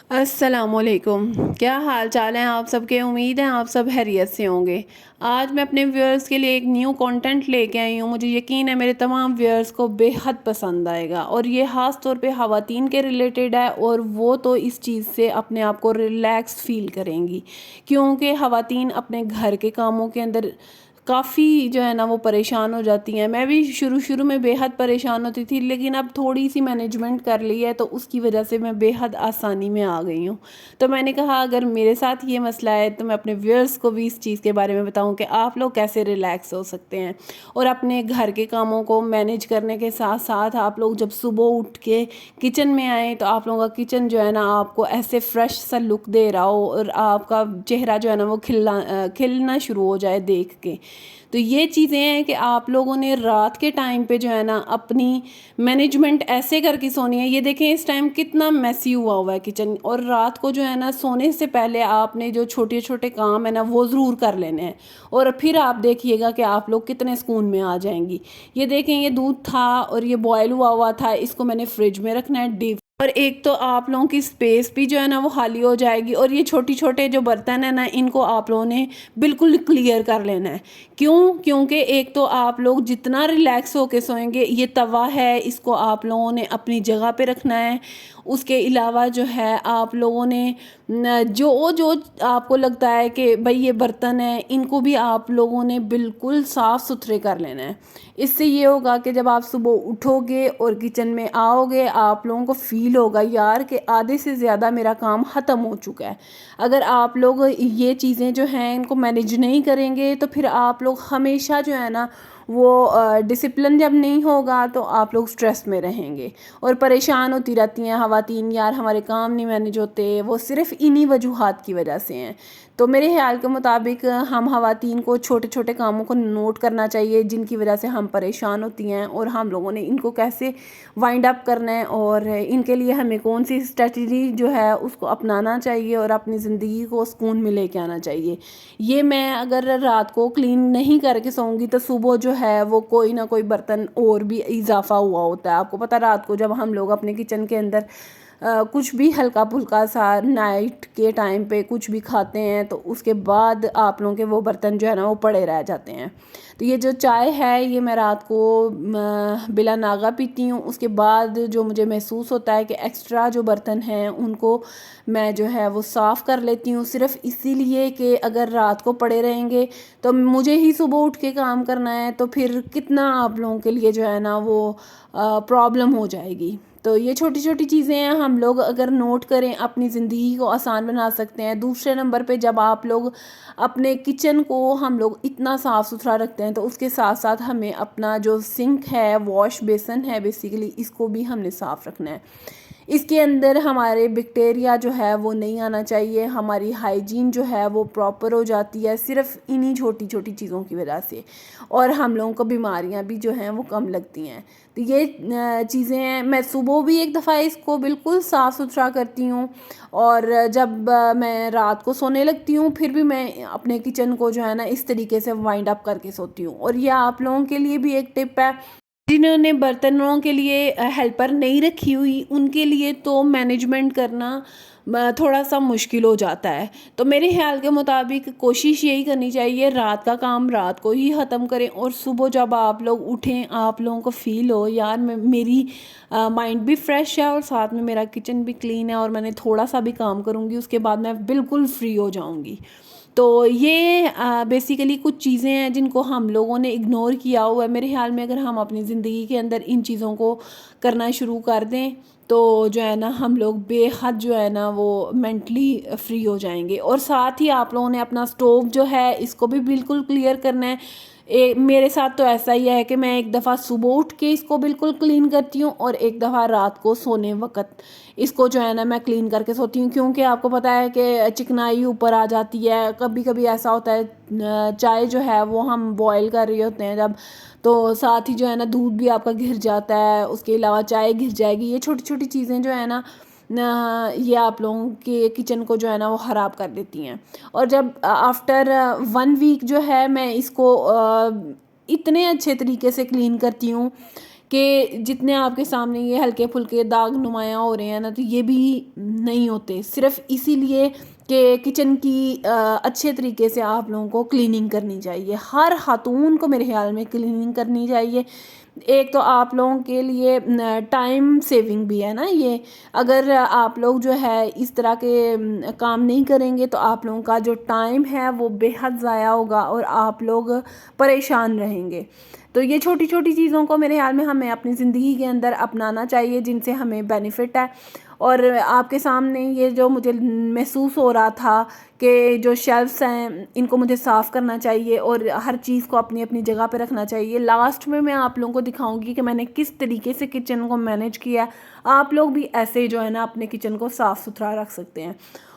السلام علیکم، کیا حال چال ہیں آپ سب کے؟ امید ہے آپ سب خیریت سے ہوں گے۔ آج میں اپنے ویورز کے لیے ایک نیو کانٹینٹ لے کے آئی ہوں۔ مجھے یقین ہے میرے تمام ویورز کو بے حد پسند آئے گا، اور یہ خاص طور پہ خواتین کے ریلیٹڈ ہے، اور وہ تو اس چیز سے اپنے آپ کو ریلیکس فیل کریں گی، کیونکہ خواتین اپنے گھر کے کاموں کے اندر کافی جو ہے نا وہ پریشان ہو جاتی ہیں۔ میں بھی شروع میں بے حد پریشان ہوتی تھی، لیکن اب تھوڑی سی مینجمنٹ کر لی ہے تو اس کی وجہ سے میں بے حد آسانی میں آ گئی ہوں۔ تو میں نے کہا اگر میرے ساتھ یہ مسئلہ ہے تو میں اپنے ویورز کو بھی اس چیز کے بارے میں بتاؤں کہ آپ لوگ کیسے ریلیکس ہو سکتے ہیں، اور اپنے گھر کے کاموں کو مینیج کرنے کے ساتھ ساتھ آپ لوگ جب صبح اٹھ کے کچن میں آئیں تو آپ لوگوں کا کچن جو ہے نا آپ کو ایسے فریش سا لک دے رہا ہو، اور آپ کا چہرہ جو ہے نا وہ کھلنا شروع ہو جائے دیکھ کے۔ تو یہ چیزیں ہیں کہ آپ لوگوں نے رات کے ٹائم پہ جو ہے نا اپنی مینجمنٹ ایسے کر کے سونی ہے۔ یہ دیکھیں اس ٹائم کتنا میسی ہوا ہے کچن، اور رات کو جو ہے نا سونے سے پہلے آپ نے جو چھوٹے چھوٹے کام ہے نا وہ ضرور کر لینے ہیں، اور پھر آپ دیکھیے گا کہ آپ لوگ کتنے سکون میں آ جائیں گی۔ یہ دیکھیں یہ دودھ تھا اور یہ بوائل ہوا تھا، اس کو میں نے فریج میں رکھنا ہے ڈیپ، اور ایک تو آپ لوگوں کی سپیس بھی جو ہے نا وہ خالی ہو جائے گی، اور یہ چھوٹی چھوٹے جو برتن ہیں نا ان کو آپ لوگوں نے بالکل کلیئر کر لینا ہے۔ کیونکہ ایک تو آپ لوگ جتنا ریلیکس ہو کے سوئیں گے، یہ توا ہے اس کو آپ لوگوں نے اپنی جگہ پہ رکھنا ہے۔ اس کے علاوہ جو ہے آپ لوگوں نے جو آپ کو لگتا ہے کہ بھئی یہ برتن ہیں ان کو بھی آپ لوگوں نے بالکل صاف ستھرے کر لینا ہے۔ اس سے یہ ہوگا کہ جب آپ صبح اٹھو گے اور کچن میں آؤ گے آپ لوگوں کو فیل ہوگا یار کہ آدھے سے زیادہ میرا کام ختم ہو چکا ہے۔ اگر آپ لوگ یہ چیزیں جو ہیں ان کو مینیج نہیں کریں گے تو پھر آپ لوگ ہمیشہ جو ہے نا وہ ڈسپلن جب نہیں ہوگا تو آپ لوگ سٹریس میں رہیں گے اور پریشان ہوتی رہتی ہیں خواتین، یار ہمارے کام نہیں مینیج ہوتے۔ وہ صرف انہی وجوہات کی وجہ سے ہیں۔ تو میرے خیال کے مطابق ہم خواتین کو چھوٹے چھوٹے کاموں کو نوٹ کرنا چاہیے جن کی وجہ سے ہم پریشان ہوتی ہیں، اور ہم لوگوں نے ان کو کیسے وائنڈ اپ کرنا ہے، اور ان کے لیے ہمیں کون سی اسٹریٹجی جو ہے اس کو اپنانا چاہیے اور اپنی زندگی کو سکون میں لے کے آنا چاہیے۔ یہ میں اگر رات کو کلین نہیں کر کے سوؤں گی تو صبح جو ہے وہ کوئی نہ کوئی برتن اور بھی اضافہ ہوا ہوتا ہے۔ آپ کو پتہ رات کو جب ہم لوگ اپنے کچن کے اندر کچھ بھی ہلکا پھلکا سا نائٹ کے ٹائم پہ کچھ بھی کھاتے ہیں تو اس کے بعد آپ لوگوں کے وہ برتن جو ہے نا وہ پڑے رہ جاتے ہیں۔ تو یہ جو چائے ہے یہ میں رات کو بلا ناغہ پیتی ہوں، اس کے بعد جو مجھے محسوس ہوتا ہے کہ ایکسٹرا جو برتن ہیں ان کو میں جو ہے وہ صاف کر لیتی ہوں، صرف اسی لیے کہ اگر رات کو پڑے رہیں گے تو مجھے ہی صبح اٹھ کے کام کرنا ہے تو پھر کتنا آپ لوگوں کے لیے جو ہے نا وہ پرابلم ہو جائے گی۔ تو یہ چھوٹی چھوٹی چیزیں ہیں، ہم لوگ اگر نوٹ کریں اپنی زندگی کو آسان بنا سکتے ہیں۔ دوسرے نمبر پہ جب آپ لوگ اپنے کچن کو ہم لوگ اتنا صاف ستھرا رکھتے ہیں تو اس کے ساتھ ساتھ ہمیں اپنا جو سنک ہے، واش بیسن ہے بیسیکلی، اس کو بھی ہم نے صاف رکھنا ہے۔ اس کے اندر ہمارے بیکٹیریا جو ہے وہ نہیں آنا چاہیے، ہماری ہائیجین جو ہے وہ پراپر ہو جاتی ہے صرف انہی چھوٹی چھوٹی چیزوں کی وجہ سے، اور ہم لوگوں کو بیماریاں بھی جو ہیں وہ کم لگتی ہیں۔ تو یہ چیزیں ہیں، میں صبح بھی ایک دفعہ اس کو بالکل صاف ستھرا کرتی ہوں، اور جب میں رات کو سونے لگتی ہوں پھر بھی میں اپنے کچن کو جو ہے نا اس طریقے سے وائنڈ اپ کر کے سوتی ہوں۔ اور یہ آپ لوگوں کے لیے بھی ایک ٹپ ہے جنہوں نے برتنوں کے لیے ہیلپر نہیں رکھی ہوئی، ان کے لیے تو مینجمنٹ کرنا تھوڑا سا مشکل ہو جاتا ہے۔ تو میرے خیال کے مطابق کوشش یہی کرنی چاہیے رات کا کام رات کو ہی ختم کریں، اور صبح جب آپ لوگ اٹھیں آپ لوگوں کو فیل ہو یار میری مائنڈ بھی فریش ہے اور ساتھ میں میرا کچن بھی کلین ہے، اور میں نے تھوڑا سا بھی کام کروں گی اس کے بعد میں بالکل فری ہو جاؤں گی۔ تو یہ بیسیکلی کچھ چیزیں ہیں جن کو ہم لوگوں نے اگنور کیا ہوا ہے۔ میرے خیال میں اگر ہم اپنی زندگی کے اندر ان چیزوں کو کرنا شروع کر دیں تو جو ہے نا ہم لوگ بے حد جو ہے نا وہ مینٹلی فری ہو جائیں گے۔ اور ساتھ ہی آپ لوگوں نے اپنا سٹوو جو ہے اس کو بھی بالکل کلیئر کرنا ہے۔ میرے ساتھ تو ایسا ہی ہے کہ میں ایک دفعہ صبح اٹھ کے اس کو بالکل کلین کرتی ہوں، اور ایک دفعہ رات کو سونے وقت اس کو جو ہے نا میں کلین کر کے سوتی ہوں، کیونکہ آپ کو پتہ ہے کہ چکنائی اوپر آ جاتی ہے۔ کبھی کبھی ایسا ہوتا ہے چائے جو ہے وہ ہم بوائل کر رہے ہوتے ہیں جب، تو ساتھ ہی جو ہے نا دودھ بھی آپ کا گر جاتا ہے، اس کے علاوہ چائے گر جائے گی۔ یہ چھوٹی چھوٹی چیزیں جو ہے نا یہ آپ لوگوں کے کچن کو جو ہے نا وہ خراب کر دیتی ہیں۔ اور جب آفٹر 1 ویک جو ہے میں اس کو اتنے اچھے طریقے سے کلین کرتی ہوں کہ جتنے آپ کے سامنے یہ ہلکے پھلکے داغ نمایاں ہو رہے ہیں نا، تو یہ بھی نہیں ہوتے، صرف اسی لیے کہ کچن کی اچھے طریقے سے آپ لوگوں کو کلیننگ کرنی چاہیے. ہر خاتون کو میرے خیال میں کلیننگ کرنی چاہیے. ایک تو آپ لوگوں کے لیے ٹائم سیونگ بھی ہے نا یہ. اگر آپ لوگ جو ہے اس طرح کے کام نہیں کریں گے تو آپ لوگوں کا جو ٹائم ہے وہ بے حد ضائع ہوگا اور آپ لوگ پریشان رہیں گے. تو یہ چھوٹی چھوٹی چیزوں کو میرے خیال میں ہمیں اپنی زندگی کے اندر اپنانا چاہیے جن سے ہمیں بینیفٹ ہے. اور آپ کے سامنے یہ جو مجھے محسوس ہو رہا تھا کہ جو شیلفس ہیں ان کو مجھے صاف کرنا چاہیے اور ہر چیز کو اپنی اپنی جگہ پہ رکھنا چاہیے. لاسٹ میں آپ لوگوں کو دکھاؤں گی کہ میں نے کس طریقے سے کچن کو مینیج کیا. آپ لوگ بھی ایسے جو ہے نا اپنے کچن کو صاف ستھرا رکھ سکتے ہیں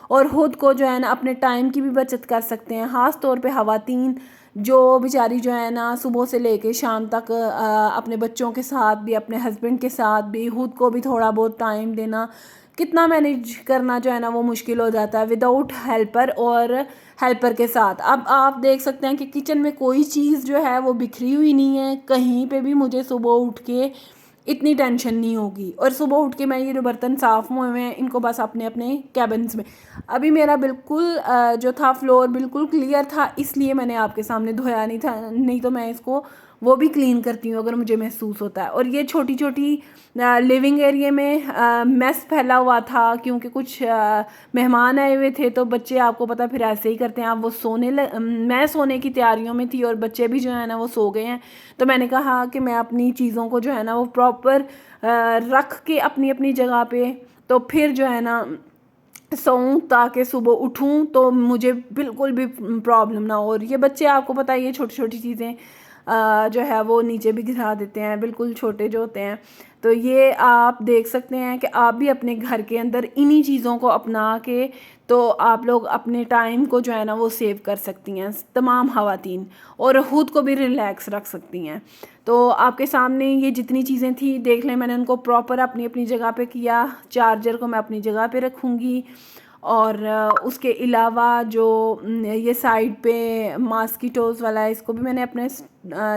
اور خود کو جو ہے نا اپنے ٹائم کی بھی بچت کر سکتے ہیں. خاص طور پہ خواتین جو بیچاری جو ہے نا صبح سے لے کے شام تک اپنے بچوں کے ساتھ بھی اپنے ہسبینڈ کے ساتھ بھی خود کو بھی تھوڑا بہت ٹائم دینا کتنا مینیج کرنا جو ہے نا وہ مشکل ہو جاتا ہے وداؤٹ ہیلپر اور ہیلپر کے ساتھ. اب آپ دیکھ سکتے ہیں کہ کچن میں کوئی چیز جو ہے وہ بکھری ہوئی نہیں ہے. کہیں پہ بھی مجھے صبح اٹھ کے اتنی ٹینشن نہیں ہوگی. اور صبح اٹھ کے میں یہ جو برتن صاف ہوئے ہیں ان کو بس اپنے اپنے کیبنز میں، ابھی میرا بالکل جو تھا فلور بالکل کلیئر تھا اس لیے میں نے آپ کے سامنے دھویا نہیں تھا، نہیں تو میں اس کو وہ بھی کلین کرتی ہوں اگر مجھے محسوس ہوتا ہے. اور یہ چھوٹی چھوٹی لیونگ ایریے میں میس پھیلا ہوا تھا کیونکہ کچھ مہمان آئے ہوئے تھے تو بچے آپ کو پتہ پھر ایسے ہی کرتے ہیں. اب وہ میں سونے کی تیاریوں میں تھی اور بچے بھی جو ہے نا وہ سو گئے ہیں. تو میں نے کہا کہ میں اپنی چیزوں کو جو ہے نا وہ پراپر رکھ کے اپنی اپنی جگہ پہ تو پھر جو ہے نا سوؤں تاکہ صبح اٹھوں تو مجھے بالکل بھی پرابلم نہ ہو. اور یہ بچے آپ کو پتہ ہے یہ چھوٹی چھوٹی چیزیں جو ہے وہ نیچے بھی گرا دیتے ہیں بالکل چھوٹے جو ہوتے ہیں. تو یہ آپ دیکھ سکتے ہیں کہ آپ بھی اپنے گھر کے اندر انہی چیزوں کو اپنا کے تو آپ لوگ اپنے ٹائم کو جو ہے نا وہ سیو کر سکتی ہیں تمام خواتین، اور خود کو بھی ریلیکس رکھ سکتی ہیں. تو آپ کے سامنے یہ جتنی چیزیں تھیں دیکھ لیں، میں نے ان کو پراپر اپنی اپنی جگہ پہ کیا. چارجر کو میں اپنی جگہ پہ رکھوں گی اور اس کے علاوہ جو یہ سائڈ پہ ماسکیٹوز والا ہے اس کو بھی میں نے اپنے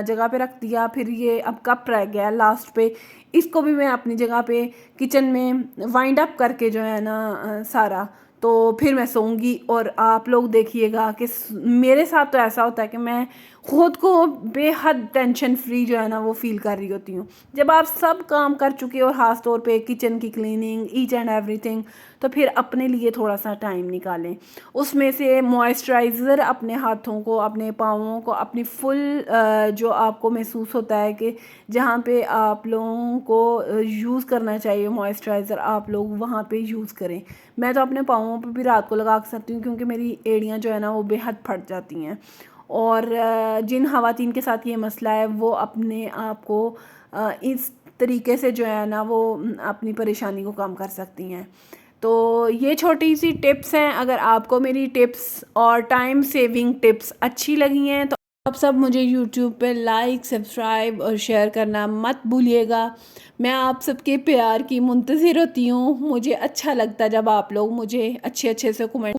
جگہ پہ رکھ دیا. پھر یہ اب کپ رہ گیا لاسٹ پہ، اس کو بھی میں اپنی جگہ پہ کچن میں وائنڈ اپ کر کے جو ہے نا سارا تو پھر میں سوؤں گی. اور آپ لوگ دیکھیے گا کہ میرے ساتھ تو ایسا ہوتا ہے کہ میں خود کو بے حد ٹینشن فری جو ہے نا وہ فیل کر رہی ہوتی ہوں. جب آپ سب کام کر چکے اور خاص طور پہ کچن کی کلیننگ ایچ اینڈ ایوری تھنگ، تو پھر اپنے لیے تھوڑا سا ٹائم نکالیں. اس میں سے موئسچرائزر اپنے ہاتھوں کو، اپنے پاؤں کو، اپنی فل جو آپ کو محسوس ہوتا ہے کہ جہاں پہ آپ لوگوں کو یوز کرنا چاہیے موئسچرائزر آپ لوگ وہاں پہ یوز کریں. میں تو اپنے پاؤں پہ بھی رات کو لگا سکتی ہوں کیونکہ میری ایڑیاں جو ہے نا وہ بے حد پھٹ جاتی ہیں. اور جن خواتین کے ساتھ یہ مسئلہ ہے وہ اپنے آپ کو اس طریقے سے جو ہے نا وہ اپنی پریشانی کو کم کر سکتی ہیں. تو یہ چھوٹی سی ٹپس ہیں. اگر آپ کو میری ٹپس اور ٹائم سیونگ ٹپس اچھی لگی ہیں تو آپ سب مجھے یوٹیوب پہ لائک، سبسکرائب اور شیئر کرنا مت بھولیے گا. میں آپ سب کے پیار کی منتظر ہوتی ہوں. مجھے اچھا لگتا جب آپ لوگ مجھے اچھے سے کمنٹ